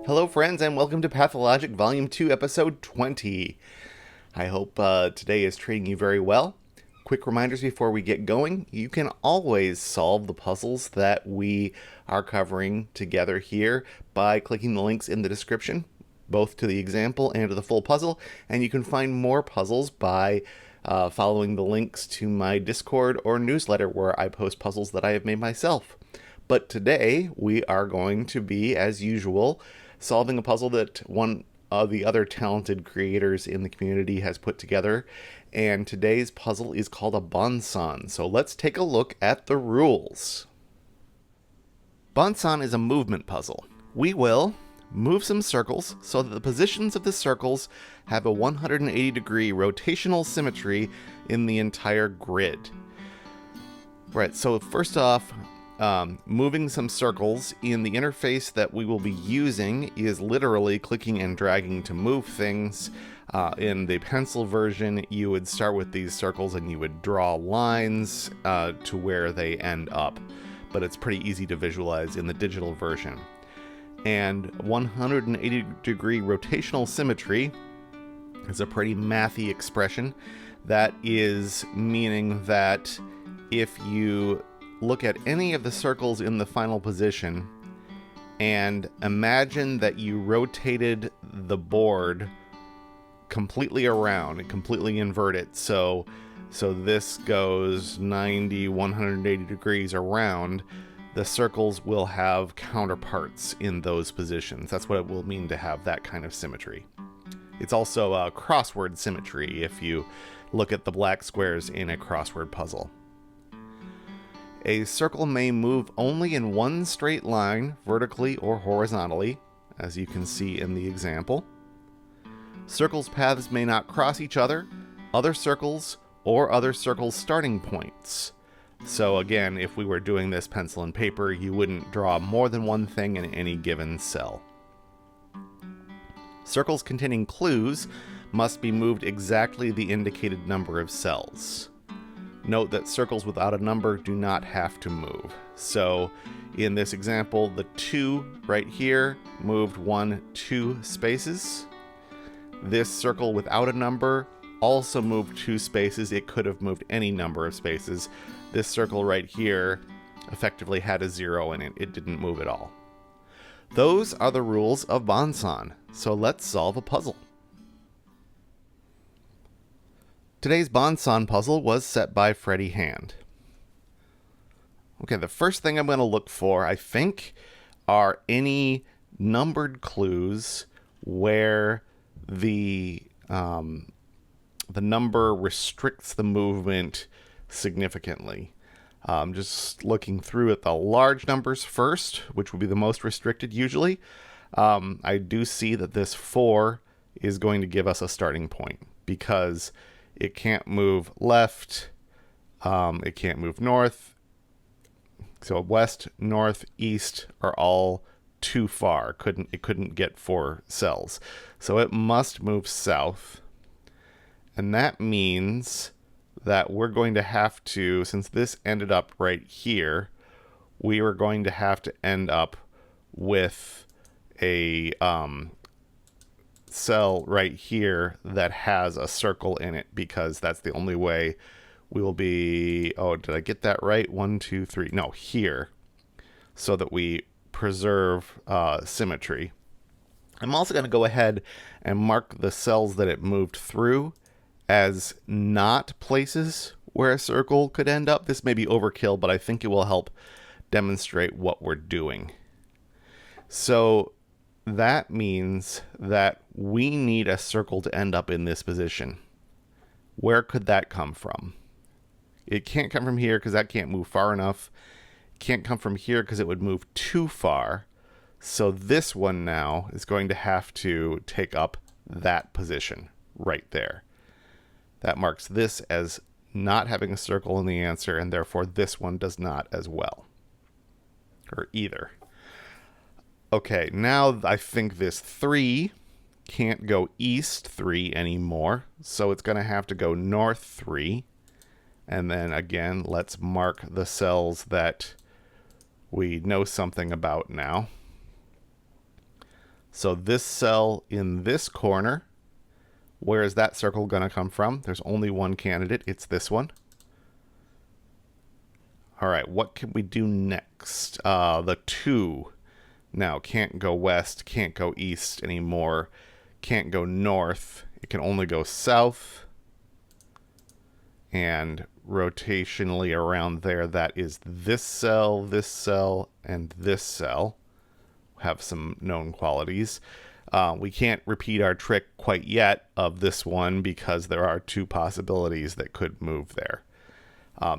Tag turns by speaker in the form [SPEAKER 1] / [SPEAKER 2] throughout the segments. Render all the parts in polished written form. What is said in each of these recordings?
[SPEAKER 1] Hello, friends, and welcome to Pathologic Volume 2, Episode 20. I hope today is treating you very well. Quick reminders before we get going. You can always solve the puzzles that we are covering together here by clicking the links in the description, both to the example and to the full puzzle. And you can find more puzzles by following the links to my Discord or newsletter where I post puzzles that I have made myself. But today we are going to be, as usual, solving a puzzle that one of the other talented creators in the community has put together. And today's puzzle is called a Bonsan. So let's take a look at the rules. Bonsan is a movement puzzle. We will move some circles so that the positions of the circles have a 180-degree rotational symmetry in the entire grid. Right, so first off, moving some circles in the interface that we will be using is literally clicking and dragging to move things. In the pencil version, you would start with these circles and you would draw lines to where they end up. But it's pretty easy to visualize in the digital version. And 180-degree rotational symmetry is a pretty mathy expression. That is meaning that if you look at any of the circles in the final position and imagine that you rotated the board completely around and completely invert it. So this goes 90, 180 degrees around. The circles will have counterparts in those positions. That's what it will mean to have that kind of symmetry. It's also a crossword symmetry if you look at the black squares in a crossword puzzle. A circle may move only in one straight line, vertically or horizontally, as you can see in the example. Circles' paths may not cross each other, other circles, or other circles' starting points. So again, if we were doing this pencil and paper, you wouldn't draw more than one thing in any given cell. Circles containing clues must be moved exactly the indicated number of cells. Note that circles without a number do not have to move. So in this example, the 2 right here moved 2 spaces. This circle without a number also moved 2 spaces. It could have moved any number of spaces. This circle right here effectively had a 0 in it. It didn't move at all. Those are the rules of Bonsan. So let's solve a puzzle. Today's Bonsan puzzle was set by Freddie Hand. Okay, the first thing I'm going to look for, I think, are any numbered clues where the number restricts the movement significantly. Just looking through at the large numbers first, which would be the most restricted usually. I do see that this 4 is going to give us a starting point because it can't move left, it can't move north, so west, north, east are all too far. It couldn't get 4 cells. So it must move south, and that means that we're going to have to, since this ended up right here, we were going to have to end up with a cell right here that has a circle in it, because that's the only way we will be, oh, did I get that right? 1, 2, 3, no, here, so that we preserve symmetry. I'm also going to go ahead and mark the cells that it moved through as not places where a circle could end up. This may be overkill, but I think it will help demonstrate what we're doing. So that means that we need a circle to end up in this position. Where could that come from? It can't come from here because that can't move far enough. It can't come from here because it would move too far. So this one now is going to have to take up that position right there. That marks this as not having a circle in the answer, and therefore this one does not as well. Or either. Okay, now I think this 3 can't go east 3 anymore, so it's going to have to go north 3. And then again, let's mark the cells that we know something about now. So this cell in this corner, where is that circle going to come from? There's only one candidate. It's this one. All right, what can we do next? The 2 now can't go west, can't go east anymore, can't go north. It can only go south. And rotationally around there, that is this cell, and this cell. Have some known qualities. We can't repeat our trick quite yet of this one because there are 2 possibilities that could move there.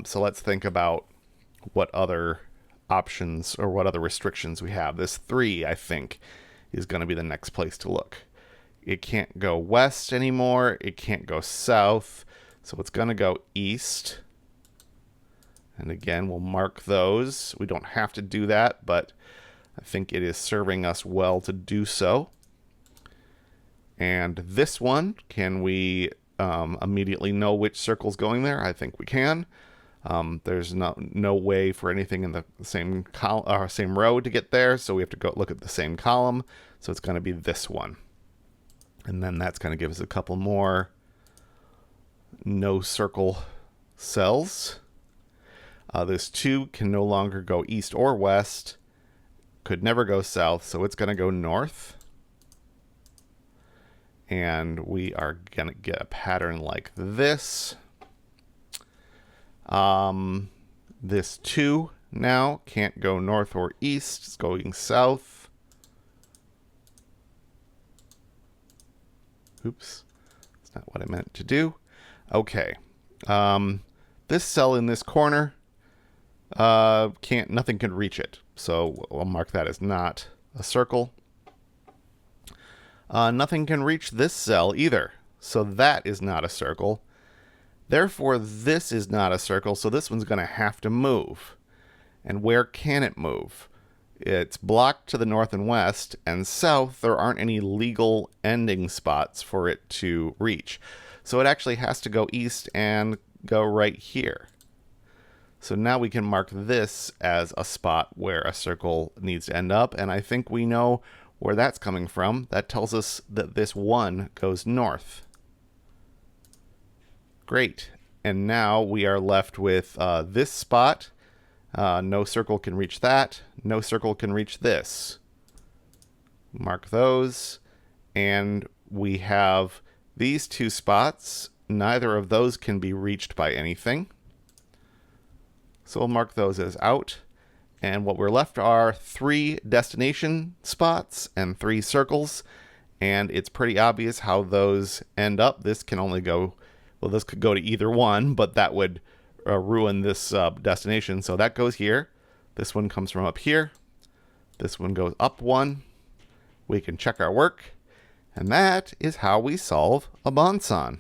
[SPEAKER 1] So let's think about what other options or what other restrictions we have. This 3, I think, is going to be the next place to look. It can't go west anymore. It can't go south. So it's going to go east. And again, we'll mark those. We don't have to do that, but I think it is serving us well to do so. And this one, can we immediately know which circle's going there? I think we can. There's no way for anything in the same same row to get there, so we have to go look at the same column. So it's going to be this one. And then that's going to give us a couple more no circle cells. This 2 can no longer go east or west. Could never go south, so it's going to go north. And we are going to get a pattern like this. This 2 now can't go north or east. It's going south. Oops, that's not what I meant to do. Okay. This cell in this corner, nothing can reach it. So I'll mark that as not a circle. Nothing can reach this cell either. So that is not a circle. Therefore, this is not a circle, so this one's going to have to move. And where can it move? It's blocked to the north and west, and south there aren't any legal ending spots for it to reach. So it actually has to go east and go right here. So now we can mark this as a spot where a circle needs to end up, and I think we know where that's coming from. That tells us that this 1 goes north. Great. And now we are left with this spot. No circle can reach that. No circle can reach this. Mark those. And we have these 2 spots. Neither of those can be reached by anything. So we'll mark those as out. And what we're left are 3 destination spots and 3 circles. And it's pretty obvious how those end up. This can only go, well, this could go to either one, but that would ruin this destination. So that goes here. This one comes from up here. This one goes up 1. We can check our work. And that is how we solve a Bonsan.